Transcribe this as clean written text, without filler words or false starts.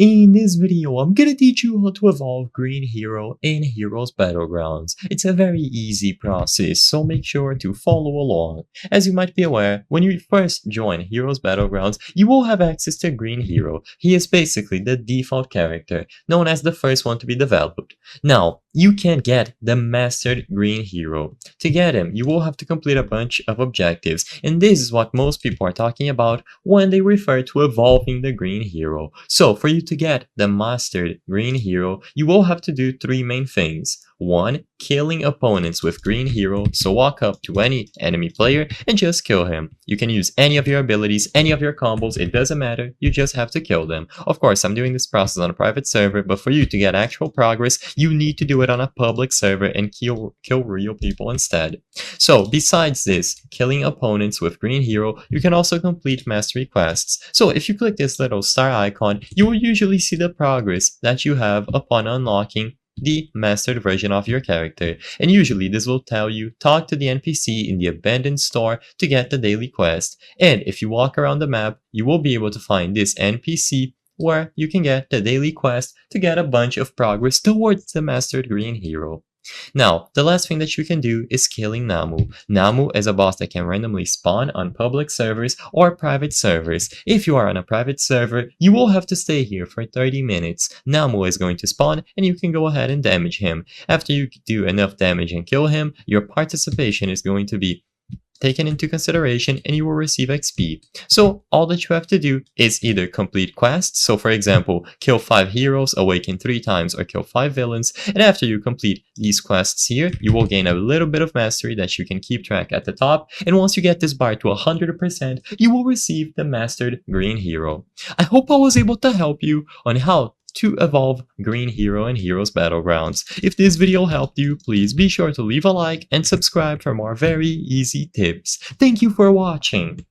In this video, I'm gonna teach you how to evolve Green Hero in Heroes Battlegrounds. It's a very easy process, so make sure to follow along. As you might be aware, when you first join Heroes Battlegrounds, you will have access to Green Hero. He is basically the default character, known as the first one to be developed. Now, you can get the Mastered Green Hero. To get him, you will have to complete a bunch of objectives, and this is what most people are talking about when they refer to evolving the Green Hero. So, for you to get the Mastered Green Hero, you will have to do three main things. 1. Killing opponents with Green Hero, so walk up to any enemy player and just kill him. You can use any of your abilities, any of your combos, it doesn't matter, you just have to kill them. Of course, I'm doing this process on a private server, but for you to get actual progress, you need to do it on a public server and kill real people instead. So, besides this, killing opponents with Green Hero, you can also complete mastery quests. So, if you click this little star icon, you will usually see the progress that you have upon unlocking the mastered version of your character, and usually this will tell you talk to the NPC in the abandoned store to get the daily quest. And if you walk around the map, you will be able to find this NPC where you can get the daily quest to get a bunch of progress towards the Mastered Green Hero. Now, the last thing that you can do is killing Namu. Namu is a boss that can randomly spawn on public servers or private servers. If you are on a private server, you will have to stay here for 30 minutes. Namu is going to spawn and you can go ahead and damage him. After you do enough damage and kill him, your participation is going to be taken into consideration and you will receive XP. So all that you have to do is either complete quests, so for example, kill 5 heroes, awaken 3 times, or kill 5 villains, and after you complete these quests here, you will gain a little bit of mastery that you can keep track at the top, and once you get this bar to 100%, you will receive the Mastered Green Hero. I hope I was able to help you on how to evolve Green Hero in Heroes Battlegrounds. If this video helped you, please be sure to leave a like and subscribe for more very easy tips. Thank you for watching!